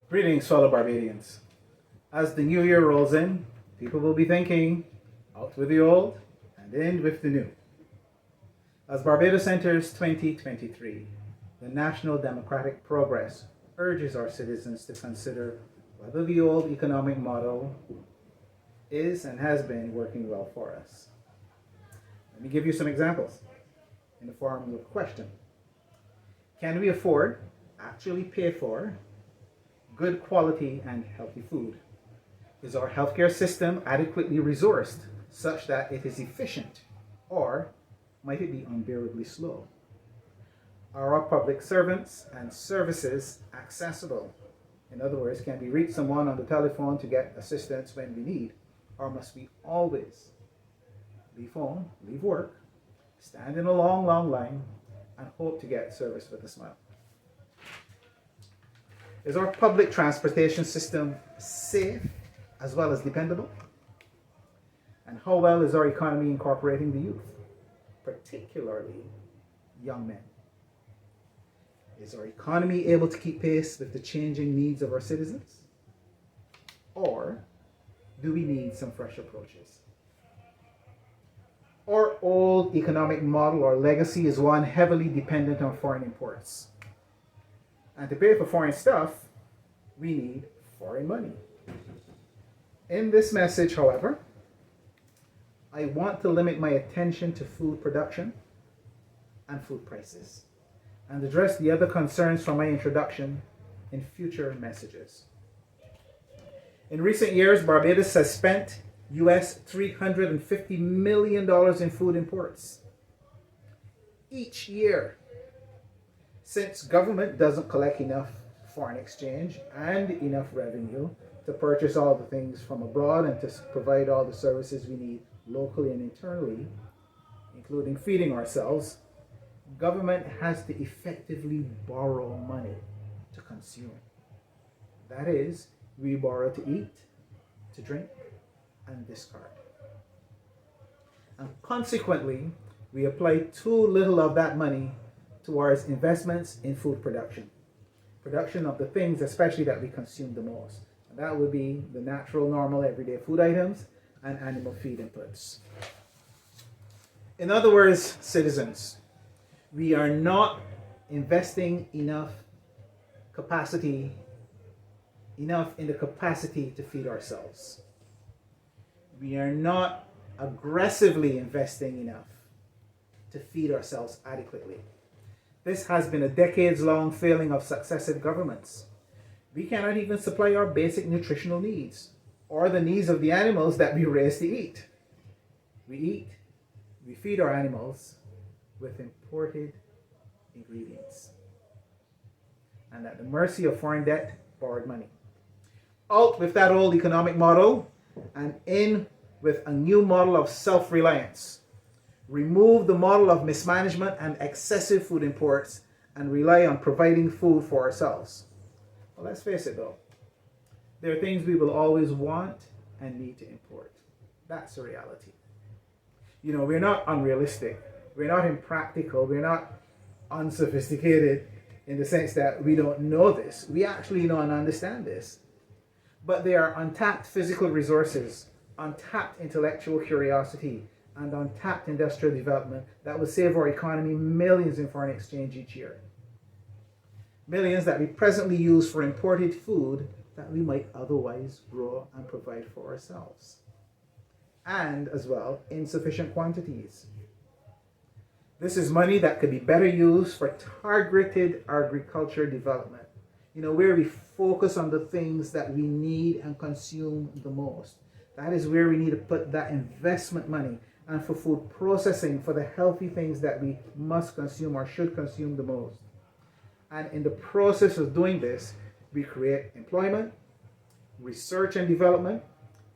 Greetings, fellow Barbadians. As the new year rolls in, people will be thinking, out with the old and in with the new. As Barbados enters 2023, the National Democratic Progress urges our citizens to consider whether the old economic model is and has been working well for us. Let me give you some examples in the form of a question. Can we afford, actually pay for, good quality and healthy food? Is our healthcare system adequately resourced such that it is efficient, or might it be unbearably slow? Are our public servants and services accessible? In other words, can we reach someone on the telephone to get assistance when we need? Or must we always leave home, leave work, stand in a long, long line, and hope to get service with a smile? Is our public transportation system safe as well as dependable? And how well is our economy incorporating the youth, particularly young men? Is our economy able to keep pace with the changing needs of our citizens? Or do we need some fresh approaches? Our old economic model or legacy is one heavily dependent on foreign imports. And to pay for foreign stuff, we need foreign money. In this message, however, I want to limit my attention to food production and food prices and address the other concerns from my introduction in future messages. In recent years, Barbados has spent US $350 million in food imports each year. Since government doesn't collect enough foreign exchange and enough revenue to purchase all the things from abroad and to provide all the services we need locally and internally, including feeding ourselves, government has to effectively borrow money to consume. That is, we borrow to eat, to drink, and discard. And consequently, we apply too little of that money towards investments in food production of the things especially that we consume the most. And that would be the natural, normal, everyday food items and animal feed inputs. In other words, citizens, we are not investing enough in the capacity to feed ourselves. We are not aggressively investing enough to feed ourselves adequately. This has been a decades-long failing of successive governments. We cannot even supply our basic nutritional needs or the needs of the animals that we raise to eat. We feed our animals with imported ingredients and at the mercy of foreign debt, borrowed money. Out with that old economic model and in with a new model of self-reliance. Remove the model of mismanagement and excessive food imports and rely on providing food for ourselves. Well, let's face it though, there are things we will always want and need to import. That's the reality. We're not unrealistic, we're not impractical, we're not unsophisticated in the sense that we don't know this. We actually know and understand this. But there are untapped physical resources, untapped intellectual curiosity, and untapped industrial development that will save our economy millions in foreign exchange each year. Millions that we presently use for imported food that we might otherwise grow and provide for ourselves. And as well, insufficient quantities. This is money that could be better used for targeted agriculture development, where we focus on the things that we need and consume the most. That is where we need to put that investment money, and for food processing, for the healthy things that we must consume or should consume the most. And in the process of doing this, we create employment, research and development,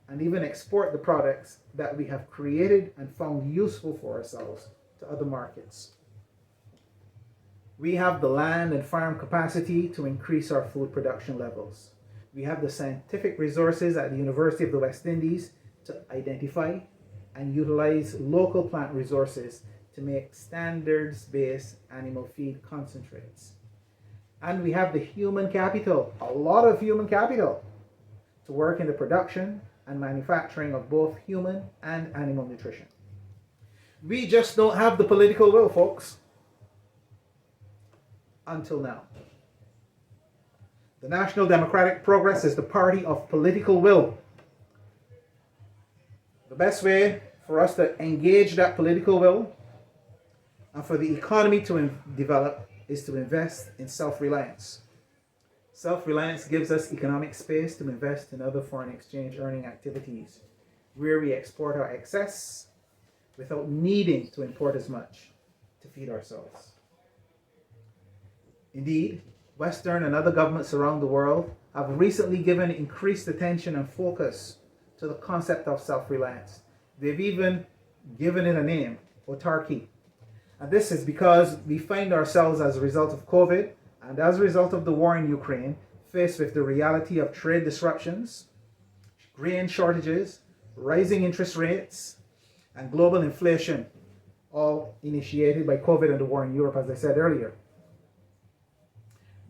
and even export the products that we have created and found useful for ourselves to other markets. We have the land and farm capacity to increase our food production levels. We have the scientific resources at the University of the West Indies to identify and utilize local plant resources to make standards-based animal feed concentrates. And we have the human capital, a lot of human capital, to work in the production and manufacturing of both human and animal nutrition. We just don't have the political will, folks. Until now. The National Democratic Progress is the party of political will. The best way for us to engage that political will and for the economy to develop is to invest in self-reliance. Self-reliance gives us economic space to invest in other foreign exchange earning activities where we export our excess without needing to import as much to feed ourselves. Indeed, Western and other governments around the world have recently given increased attention and focus to the concept of self-reliance. They've even given it a name, autarky. And this is because we find ourselves, as a result of COVID and as a result of the war in Ukraine, faced with the reality of trade disruptions, grain shortages, rising interest rates, and global inflation, all initiated by COVID and the war in Europe, as I said earlier.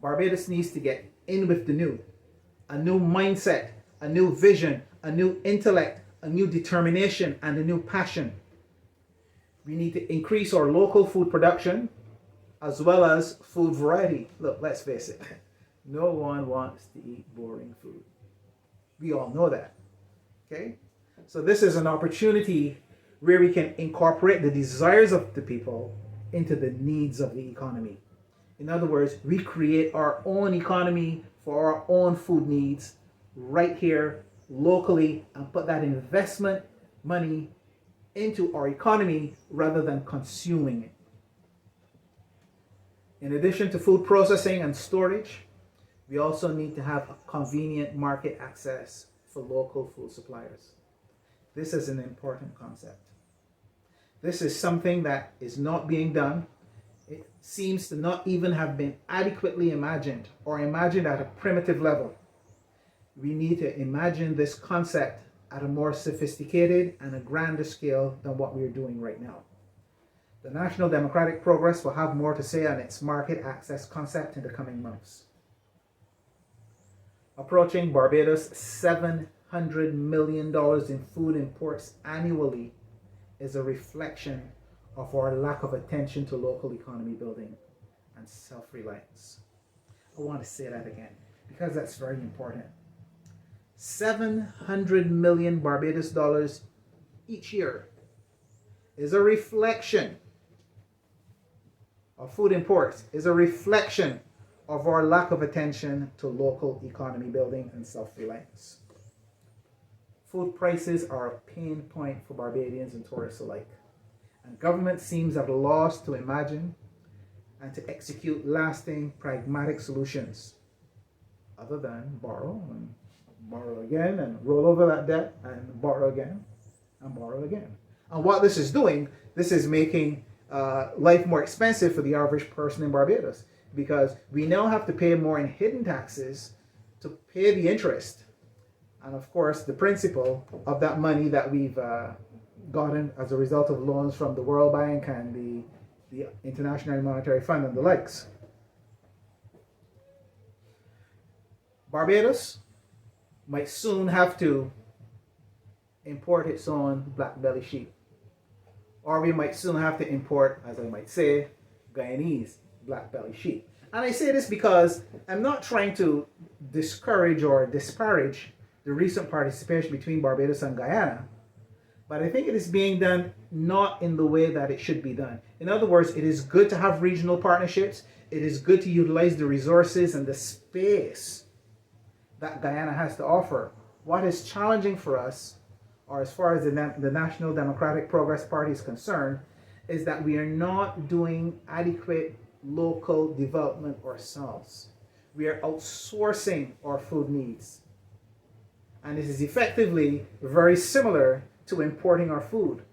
Barbados needs to get in with the new, a new mindset, a new vision, a new intellect, a new determination, and a new passion. We need to increase our local food production as well as food variety. Look, let's face it, no one wants to eat boring food. We all know that, okay? So this is an opportunity where we can incorporate the desires of the people into the needs of the economy. In other words, we create our own economy for our own food needs right here locally and put that investment money into our economy rather than consuming it. In addition to food processing and storage, we also need to have a convenient market access for local food suppliers. This is an important concept. This is something that is not being done. It seems to not even have been adequately imagined or imagined at a primitive level. We need to imagine this concept at a more sophisticated and a grander scale than what we're doing right now. The National Democratic Progress will have more to say on its market access concept in the coming months. Approaching Barbados $700 million in food imports annually is a reflection of our lack of attention to local economy building and self-reliance. I want to say that again because that's very important. 700 million Barbados dollars each year is a reflection of food imports, is a reflection of our lack of attention to local economy building and self-reliance. Food prices are a pain point for Barbadians and tourists alike. And government seems at a loss to imagine and to execute lasting, pragmatic solutions other than borrow and borrow again and roll over that debt and borrow again and borrow again. And what this is doing, this is making life more expensive for the average person in Barbados because we now have to pay more in hidden taxes to pay the interest and of course the principal of that money that we've gotten as a result of loans from the World Bank and the International Monetary Fund and the likes. Barbados might soon have to import its own black belly sheep. Or we might soon have to import, as I might say, Guyanese black belly sheep. And I say this because I'm not trying to discourage or disparage the recent participation between Barbados and Guyana, but I think it is being done not in the way that it should be done. In other words, it is good to have regional partnerships. It is good to utilize the resources and the space that Guyana has to offer. What is challenging for us, or as far as the National Democratic Progress Party is concerned, is that we are not doing adequate local development ourselves. We are outsourcing our food needs. And this is effectively very similar to importing our food.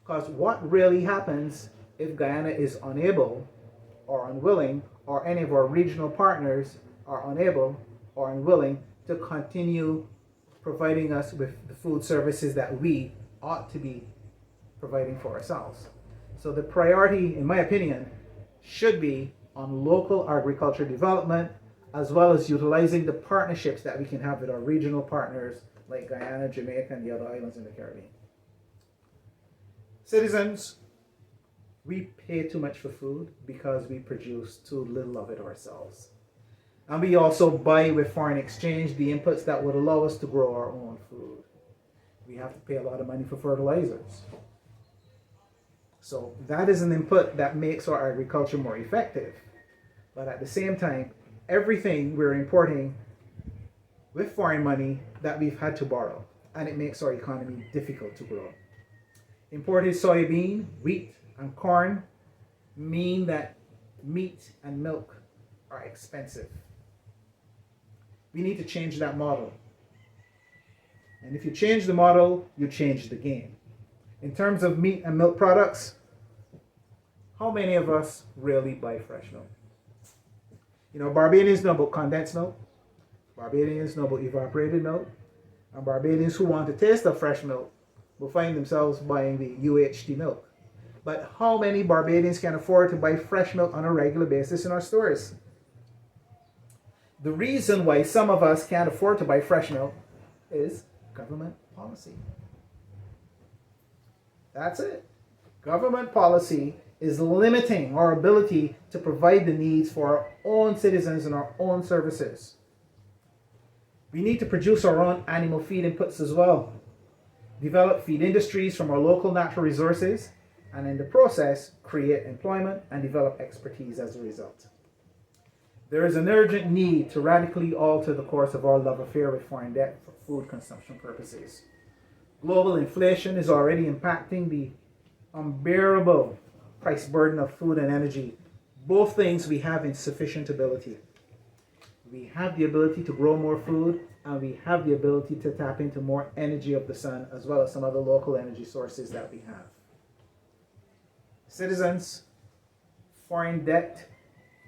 Because what really happens if Guyana is unable or unwilling, or any of our regional partners are unable or unwilling to continue providing us with the food services that we ought to be providing for ourselves. So the priority, in my opinion, should be on local agriculture development, as well as utilizing the partnerships that we can have with our regional partners like Guyana, Jamaica, and the other islands in the Caribbean. Citizens, we pay too much for food because we produce too little of it ourselves. And we also buy with foreign exchange the inputs that would allow us to grow our own food. We have to pay a lot of money for fertilizers. So that is an input that makes our agriculture more effective. But at the same time, everything we're importing with foreign money that we've had to borrow, and it makes our economy difficult to grow. Imported soybean, wheat, and corn mean that meat and milk are expensive. We need to change that model. And if you change the model, you change the game. In terms of meat and milk products, how many of us really buy fresh milk? You know, Barbadians know about condensed milk, Barbadians know about evaporated milk, and Barbadians who want to taste of fresh milk will find themselves buying the UHT milk. But how many Barbadians can afford to buy fresh milk on a regular basis in our stores? The reason why some of us can't afford to buy fresh milk is government policy. That's it. Government policy is limiting our ability to provide the needs for our own citizens and our own services. We need to produce our own animal feed inputs as well, develop feed industries from our local natural resources, and in the process, create employment and develop expertise as a result. There is an urgent need to radically alter the course of our love affair with foreign debt for food consumption purposes. Global inflation is already impacting the unbearable price burden of food and energy, both things we have insufficient ability. We have the ability to grow more food, and we have the ability to tap into more energy of the sun, as well as some other local energy sources that we have. Citizens, foreign debt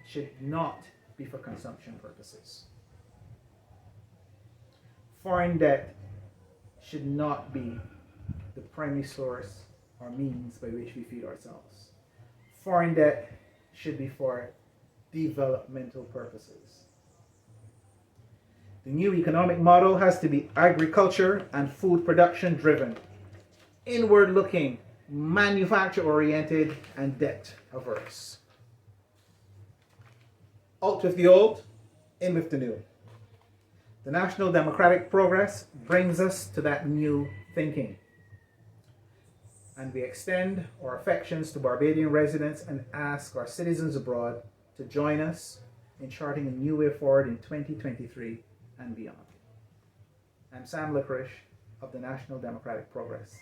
should not be for consumption purposes. Foreign debt should not be the primary source or means by which we feed ourselves. Foreign debt should be for developmental purposes. The new economic model has to be agriculture and food production driven, inward looking, manufacture oriented, and debt averse. Out with the old, in with the new. The National Democratic Progress brings us to that new thinking. And we extend our affections to Barbadian residents and ask our citizens abroad to join us in charting a new way forward in 2023 and beyond. I'm Sam Lickrish of the National Democratic Progress.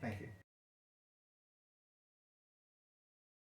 Thank you.